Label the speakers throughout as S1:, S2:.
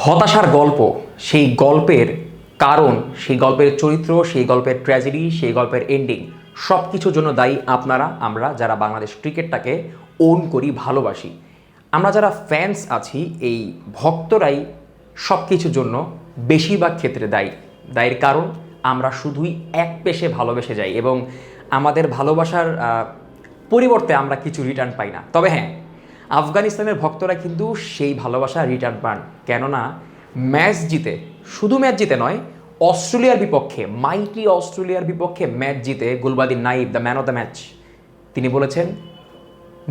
S1: হতাশার গল্প, সেই গল্পের কারণ, সেই গল্পের চরিত্র, সেই গল্পের ট্র্যাজেডি, সেই গল্পের এন্ডিং সব কিছুর জন্য দায়ী আমরা যারা বাংলাদেশ ক্রিকেটটাকে ওন করি, ভালোবাসি। আমরা যারা ফ্যান্স আছি, এই ভক্তরাই সব কিছুর জন্য বেশিরভাগ ক্ষেত্রে দায়ীর কারণ আমরা শুধুই এক পেশে ভালোবেসে যাই এবং আমাদের ভালোবাসার পরিবর্তে আমরা কিছু রিটার্ন পাই না। তবে হ্যাঁ, আফগানিস্তানের ভক্তরা কিন্তু সেই ভালোবাসা রিটার্ন পান, কেননা ম্যাচ জিতে, শুধু ম্যাচ জিতে নয়, অস্ট্রেলিয়ার বিপক্ষে, মাইটি অস্ট্রেলিয়ার বিপক্ষে ম্যাচ জিতে Gulbadin Naib, the man of the match, তিনি বলেছেন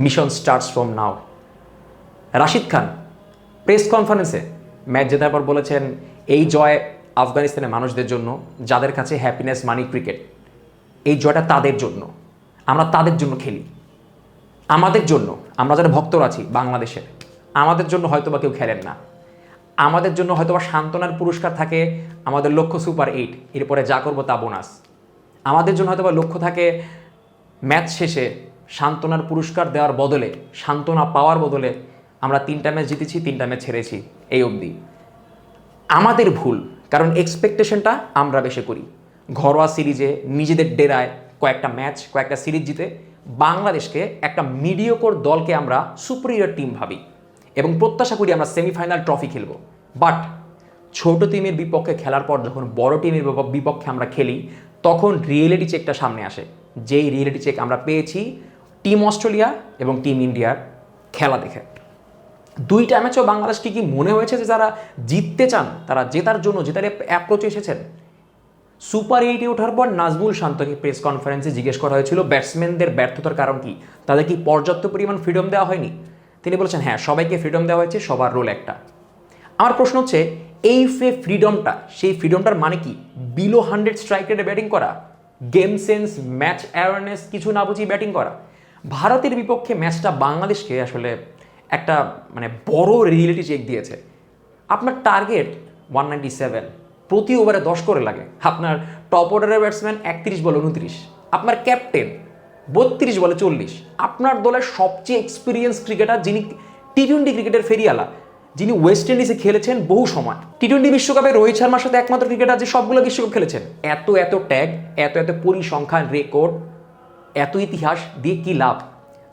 S1: mission starts from now. Rashid Khan press কনফারেন্সে ম্যাচ জেতার পর বলেছেন এই জয় আফগানিস্তানের মানুষদের জন্য, যাদের কাছে হ্যাপিনেস মানি ক্রিকেট, এই জয়টা তাদের জন্য, আমরা তাদের জন্য খেলি, আমাদের জন্য, আমরা যারা ভক্তরা আছি বাংলাদেশের, আমাদের জন্য হয়তোবা কেউ খেলেন না, আমাদের জন্য হয়তোবা সান্ত্বনার পুরস্কার থাকে, আমাদের লক্ষ্য সুপার 8, এরপরে যা করবো তা বোনাস। আমাদের জন্য হয়তোবা লক্ষ্য থাকে ম্যাচ শেষে সান্ত্বনার পুরস্কার দেওয়ার বদলে, সান্ত্বনা পাওয়ার বদলে আমরা 3টা ম্যাচ জিতেছি, 3টা ম্যাচ ছেড়েছি এই অবধি। আমাদের ভুল, কারণ এক্সপেকটেশনটা আমরা বেশি করি। ঘরোয়া সিরিজে নিজেদের ডেরায় কয়েকটা ম্যাচ, কয়েকটা সিরিজ জিতে বাংলাদেশকে, একটা মিডিওকর দলকে আমরা সুপিরিয়র টিম ভাবি এবং প্রত্যাশা করি আমরা সেমিফাইনাল ট্রফি খেলব। বাট ছোট টিমের বিপক্ষে খেলার পর যখন বড় টিমের বিপক্ষে আমরা খেলি, তখন রিয়েলিটি চেকটা সামনে আসে। যেই রিয়েলিটি চেক আমরা পেয়েছি টিম অস্ট্রেলিয়া এবং টিম ইন্ডিয়ার খেলা দেখে। 2টা ম্যাচও বাংলাদেশকে কি মনে হয়েছে যে যারা জিততে চান, তারা জেতার জন্য জেতার অ্যাপ্রোচে এসেছেন? সুপার 8-এ ওঠার পর নাজমুল শান্তকে প্রেস কনফারেন্সে জিজ্ঞেস করা হয়েছিল ব্যাটসম্যানদের ব্যর্থতার কারণ কি, তাদের কি পর্যাপ্ত পরিমাণ ফ্রিডম দেওয়া হয়নি? তিনি বলেছেন হ্যাঁ, সবাইকে ফ্রিডম দেওয়া হয়েছে, সবার রোল একটা। আমার প্রশ্ন হচ্ছে, এই ফ্রিডমটা, সেই ফ্রিডমটার মানে কি বিলো 100 স্ট্রাইক রেটে ব্যাটিং করা, গেম সেন্স, ম্যাচ অ্যাওয়ারনেস কিছু না বুঝি ব্যাটিং করা? ভারতের বিপক্ষে ম্যাচটা বাংলাদেশকে আসলে একটা বড় রিয়েলিটি চেক দিয়েছে। আপনার টার্গেট 197, প্রতি ওভারে 10 করে লাগে, আপনার টপ অর্ডারের ব্যাটসম্যান 31 বলে 29, আপনার ক্যাপ্টেন 32 বলে 40, আপনার দলের সবচেয়ে এক্সপিরিয়েন্স ক্রিকেটার, যিনি টি-20 ক্রিকেটের ফেরিয়ালা, যিনি ওয়েস্ট ইন্ডিজে খেলেছেন বহু সময়, টি-20 বিশ্বকাপে রোহিত শর্মার সাথে একমাত্র ক্রিকেটার যে সবগুলো বিশ্বকাপ খেলেছেন, এত ট্যাগ, এত পরিসংখ্যান, রেকর্ড, এত ইতিহাস দিয়ে কি লাভ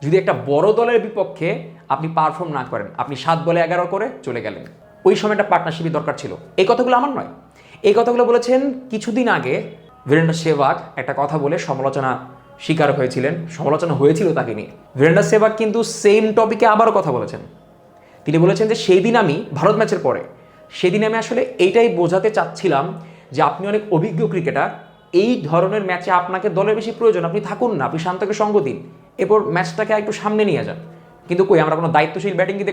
S1: যদি একটা বড় দলের বিপক্ষে আপনি পারফর্ম না করেন? আপনি 7 বলে 11 করে চলে গেলেন। ওই সময় একটা পার্টনারশিপই দরকার ছিল। এই কথাগুলো আমার নয়, এই কথাগুলো বলেছেন কিছুদিন আগে বীরেন্দ্র সেহবাগ একটা কথা বলে সমালোচনা শিকার হয়েছিলেন, সমালোচনা হয়েছিল তাকে নিয়ে। বীরেন্দ্র সেহবাগ কিন্তু সেম টপিকে আবারও কথা বলেছেন। তিনি বলেছেন যে সেই দিন আমি, ভারত ম্যাচের পরে, সেদিন আমি আসলে এইটাই বোঝাতে চাচ্ছিলাম যে আপনি অনেক অভিজ্ঞ ক্রিকেটার, এই ধরনের ম্যাচে আপনাকে দলের বেশি প্রয়োজন, আপনি থাকুন না, আপনি শান্তকে সঙ্গ দিন, এরপর ম্যাচটাকে একটু সামনে নিয়ে যান। কিন্তু কই, আমরা কোনো দায়িত্বশীল ব্যাটিং কি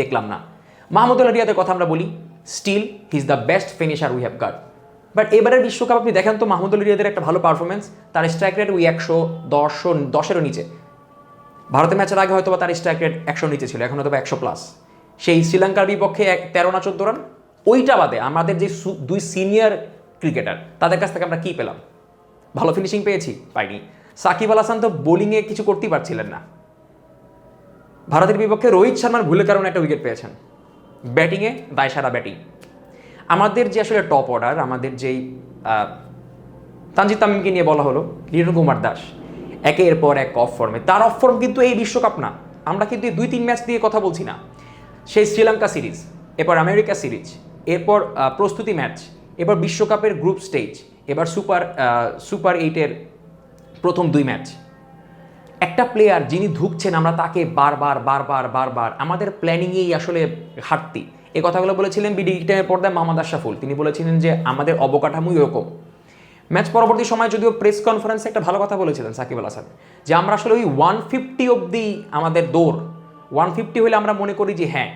S1: দেখলাম না। মাহমুদুল্লাহ রিয়াদের কথা আমরা বলি, still he is the best finisher we have got. But এবারের বিশ্বকাপ আপনি দেখেন তো মাহমুদুল্লাহ রিয়াদের একটা ভালো পারফরমেন্স, তার স্ট্রাইক রেট ওই 110-এরও নিচে। ভারতের ম্যাচের আগে হয়তো তার স্ট্রাইক রেট 100 নিচে ছিল, এখন হয়তো 100+। সেই শ্রীলঙ্কার বিপক্ষে 13 না 14 রান। ওইটা বাদে আমাদের যে 2 সিনিয়র ক্রিকেটার, তাদের কাছ থেকে আমরা কি পেলাম? ভালো ফিনিশিং পাইনি। সাকিব আল হাসান তো বোলিংয়ে কিছু করতেই পারছিলেন না। ভারতের বিপক্ষে রোহিত শর্মার ভুলের কারণে একটা উইকেট পেয়েছেন। ব্যাটিংয়ে দায়সারা ব্যাটিং। আমাদের যে আসলে টপ অর্ডার, আমাদের যেই তানজিদ তামিমকে নিয়ে বলা হলো, লিটন কুমার দাস একের পর এক অফ ফর্মে, তার অফ ফর্ম কিন্তু এই বিশ্বকাপ না। আমরা কিন্তু এই 2-3 ম্যাচ দিয়ে কথা বলছি না, সেই শ্রীলঙ্কা সিরিজ, এরপর আমেরিকা সিরিজ, এরপর প্রস্তুতি ম্যাচ, এবার বিশ্বকাপের গ্রুপ স্টেজ, এবার সুপার 8-এর প্রথম 2 ম্যাচ। একটা প্লেয়ার যিনি ধুকছেন, আমরা তাকে বারবার আমাদের প্ল্যানিংয়েই আসলে ঘাটতি। এই কথাগুলো বলেছিলেন বিডি টাইমের পর্দায় মোহাম্মদ আশরাফুল। তিনি বলেছিলেন যে আমাদের অবকাঠামোই এরকম। ম্যাচ পরবর্তী সময় যদিও প্রেস কনফারেন্সে একটা ভালো কথা বলেছিলেন সাকিব আল হাসান, যে আমরা আসলে ওই 150 অবধি আমাদের দৌড়, 150 হলে আমরা মনে করি যে হ্যাঁ,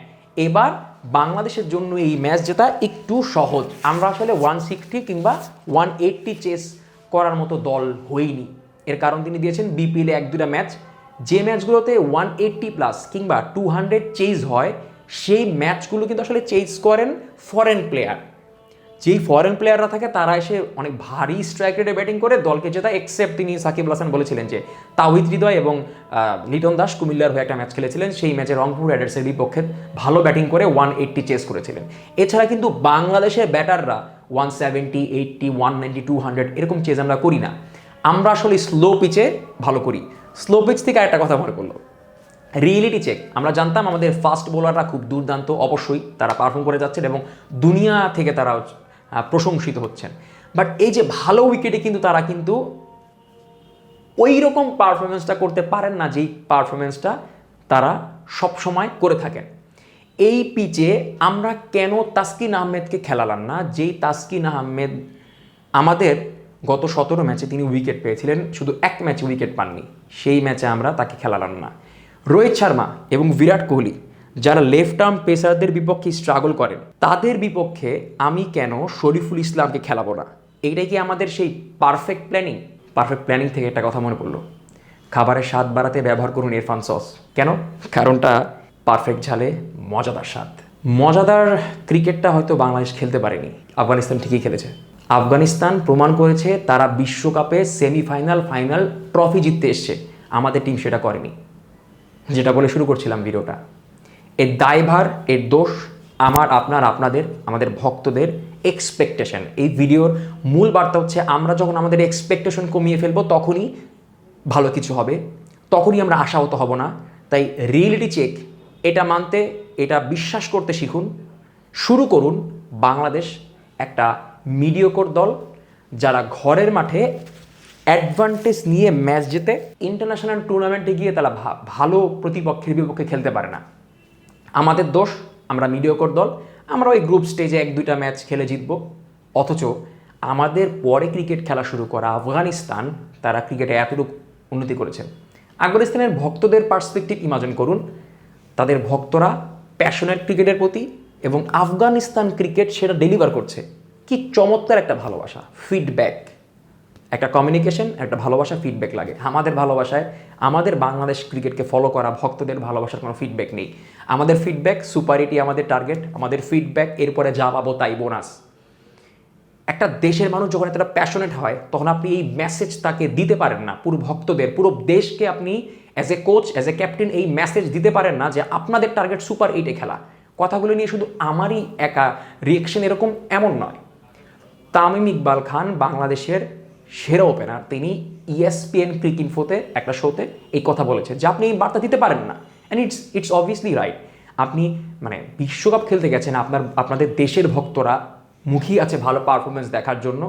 S1: এবার বাংলাদেশের জন্য এই ম্যাচ জেতা একটু সহজ। আমরা আসলে 160 কিংবা 180 চেস করার মতো দল হইনি। এর কারণ তিনি দিয়েছেন বিপিএলে 1-2টা ম্যাচ, যে ম্যাচগুলোতে 180+ কিংবা 200 চেজ হয়, সেই ম্যাচগুলো কিন্তু আসলে চেজ করেন ফরেন প্লেয়ার। যেই ফরেন প্লেয়াররা থাকে তারা এসে অনেক ভারী স্ট্রাইক রেটে ব্যাটিং করে দলকে জেতা, এক্সেপ্ট তিনি সাকিব আল হাসান বলেছিলেন যে তাওহিদ হৃদয় এবং লিটন দাস কুমিল্লার হয়ে একটা ম্যাচ খেলেছিলেন, সেই ম্যাচে রংপুর রাইডার্সের বিপক্ষে ভালো ব্যাটিং করে 180 চেস করেছিলেন। এছাড়া কিন্তু বাংলাদেশের ব্যাটাররা 170, 80, 190, 200 এরকম চেজ আমরা করি না। আমরা আসলে স্লো পিচে ভালো করি। স্লো পিচ থেকে আরেকটা কথা মনে করলো, রিয়েলিটি চেক। আমরা জানতাম আমাদের ফাস্ট বোলাররা খুব দুর্দান্ত, অবশ্যই তারা পারফর্ম করে যাচ্ছেন এবং দুনিয়া থেকে তারা প্রশংসিত হচ্ছেন, বাট এই যে ভালো উইকেটে কিন্তু তারা কিন্তু ওই রকম পারফরমেন্সটা করতে পারেন না যেই পারফরমেন্সটা তারা সবসময় করে থাকেন। এই পিচে আমরা কেন তাসকিন আহমেদকে খেলালাম না, যেই তাসকিন আহমেদ আমাদের গত 17 ম্যাচে তিনি উইকেট পেয়েছিলেন, শুধু এক ম্যাচে উইকেট পাননি, সেই ম্যাচে আমরা তাকে খেলালাম না। রোহিত শর্মা এবং বিরাট কোহলি যারা লেফট আর্ম পেসারদের বিপক্ষে স্ট্রাগল করেন, তাদের বিপক্ষে আমি কেন শরীফুল ইসলামকে খেলাবো না? এইটাই কি আমাদের সেই পারফেক্ট প্ল্যানিং? পারফেক্ট প্ল্যানিং থেকে একটা কথা মনে পড়লো, খাবারের স্বাদ বাড়াতে ব্যবহার করুন ইরফান সস। কেন? কারণটা পারফেক্ট ঝালে মজাদার স্বাদ। মজাদার ক্রিকেটটা হয়তো বাংলাদেশ খেলতে পারেনি, আফগানিস্তান ঠিকই খেলেছে। আফগানিস্তান প্রমাণ করেছে তারা বিশ্বকাপে সেমিফাইনাল, ফাইনাল ট্রফি জিততে এসছে, আমাদের টিম সেটা করেনি। যেটা বলে শুরু করছিলাম ভিডিওটা, এর দায়ভার, এর দোষ আমার, আপনার, আপনাদের, আমাদের ভক্তদের এক্সপেকটেশন। এই ভিডিওর মূল বার্তা হচ্ছে আমরা যখন আমাদের এক্সপেকটেশন কমিয়ে ফেলবো তখনই ভালো কিছু হবে, তখনই আমরা আশাহত হব না। তাই রিয়েলিটি চেক, এটা মানতে, এটা বিশ্বাস করতে শিখুন। শুরু করুন বাংলাদেশ একটা মিডিওকর দল, যারা ঘরের মাঠে অ্যাডভান্টেজ নিয়ে ম্যাচ জেতে, ইন্টারন্যাশনাল টুর্নামেন্টে গিয়ে তারা ভালো প্রতিপক্ষের বিপক্ষে খেলতে পারে না। আমাদের দোষ, আমরা মিডিওকর দল, আমরা ওই গ্রুপ স্টেজে 1-2টা ম্যাচ খেলে জিতব। অথচ আমাদের পরে ক্রিকেট খেলা শুরু করা আফগানিস্তান, তারা ক্রিকেটে এতটুকু উন্নতি করেছে। আফগানিস্তানের ভক্তদের পার্সপেক্টিভ ইমাজিন করুন, তাদের ভক্তরা প্যাশনেট ক্রিকেটের প্রতি এবং আফগানিস্তান ক্রিকেট সেটা ডেলিভার করছে। কি চমৎকার একটা ভালোবাসা, ফিডব্যাক, একটা কমিউনিকেশন, একটা ভালোবাসা, ফিডব্যাক লাগে। আমাদের ভালোবাসায়, আমাদের বাংলাদেশ ক্রিকেটকে ফলো করা ভক্তদের ভালোবাসার কোনো ফিডব্যাক নেই। আমাদের ফিডব্যাক সুপার 80 আমাদের টার্গেট, আমাদের ফিডব্যাক এরপরে যা পাবো তাই বোনাস। একটা দেশের মানুষ যখন এতটা প্যাশনেট হয় তখন আপনি এই মেসেজ তাকে দিতে পারেন না, পুরো ভক্তদের, পুরো দেশকে আপনি as a coach, as a captain এই মেসেজ দিতে পারেন না যে আপনাদের টার্গেট সুপার 8-এ খেলা। কথাগুলো নিয়ে শুধু আমারই একা রিয়েকশন এরকম, এমন নয়। তামিম ইকবাল খান বাংলাদেশের সেরা ওপেনার, তিনি ESPN ক্রিকইনফোতে একটা শোতে এই কথা বলেছে যে আপনি এই বার্তা দিতে পারেন না, অ্যান্ড ইটস অবভিয়াসলি রাইট। আপনি মানে বিশ্বকাপ খেলতে গেছেন, আপনাদের দেশের ভক্তরা মুখিয়ে আছে ভালো পারফরমেন্স দেখার জন্য,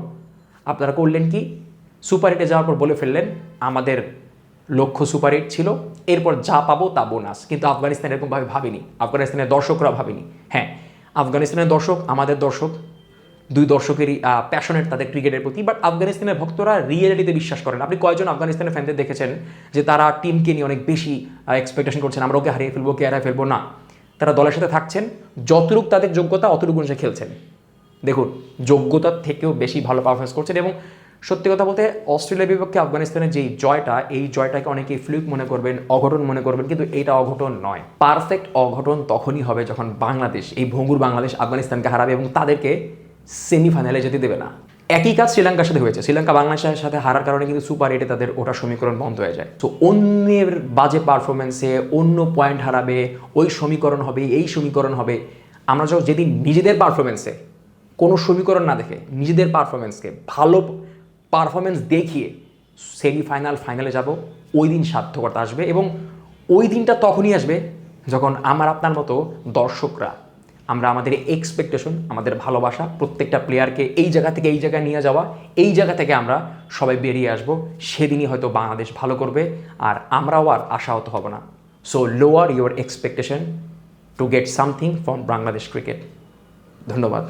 S1: আপনারা করলেন কি? সুপার 8-এ যাওয়ার পর বলে ফেললেন আমাদের লক্ষ্য সুপার 8 ছিল, এরপর যা পাবো তা বোনাস। কিন্তু আফগানিস্তান এরকমভাবে ভাবেনি, আফগানিস্তানের দর্শকরা ভাবেনি। হ্যাঁ, আফগানিস্তানের দর্শক আমাদের দর্শক, দুই দর্শকেরই প্যাশনেট তাদের ক্রিকেটের প্রতি, বাট আফগানিস্তানের ভক্তরা রিয়েলিটিতে বিশ্বাস করেন। আপনি কয়জন আফগানিস্তানের ফ্যানদের দেখেছেন যে তারা টিমকে নিয়ে অনেক বেশি এক্সপেকটেশন করছেন, আমরা ওকে হারিয়ে ফেলবো, ওকে হারিয়ে ফেলবো? না, তারা দলের সাথে থাকছেন, যতটুকু তাদের যোগ্যতা অতটুকু অনুযায়ী খেলছেন। দেখুন, যোগ্যতার থেকেও বেশি ভালো পারফরমেন্স করছেন। এবং সত্যি কথা বলতে অস্ট্রেলিয়ার বিপক্ষে আফগানিস্তানের যেই জয়টা, এই জয়টাকে অনেকেই ফ্লুক মনে করবেন, অঘটন মনে করবেন, কিন্তু এটা অঘটন নয়। পারফেক্ট অঘটন তখনই হবে যখন বাংলাদেশ, এই ভঙ্গুর বাংলাদেশ আফগানিস্তানকে হারাবে এবং তাদেরকে সেমিফাইনালে যেতে দেবে না। একই কাজ শ্রীলঙ্কার সাথে হয়েছে। শ্রীলঙ্কা বাংলাদেশের সাথে হারার কারণে কিন্তু সুপার 8-এ তাদের ওটা সমীকরণ বন্ধ হয়ে যায়। তো অন্যের বাজে পারফরমেন্সে অন্য পয়েন্ট হারাবে, ওই সমীকরণ হবে, এই সমীকরণ হবে। আমরা যখন যেদিন নিজেদের পারফরমেন্সে, কোনো সমীকরণ না দেখে নিজেদের পারফরমেন্সকে ভালো পারফরমেন্স দেখিয়ে সেমিফাইনাল, ফাইনালে যাব, ওই দিন সার্থকতা আসবে। এবং ওই দিনটা তখনই আসবে যখন আমার আপনার মতো দর্শকরা, আমরা আমাদের এক্সপেকটেশন, আমাদের ভালোবাসা, প্রত্যেকটা প্লেয়ারকে এই জায়গা থেকে এই জায়গায় নিয়ে যাওয়া, এই জায়গা থেকে আমরা সবাই বেরিয়ে আসব। সেদিনই হয়তো বাংলাদেশ ভালো করবে আর আমরাও আর আশাহত হব না। So lower your expectation to get something from Bangladesh cricket. ধন্যবাদ।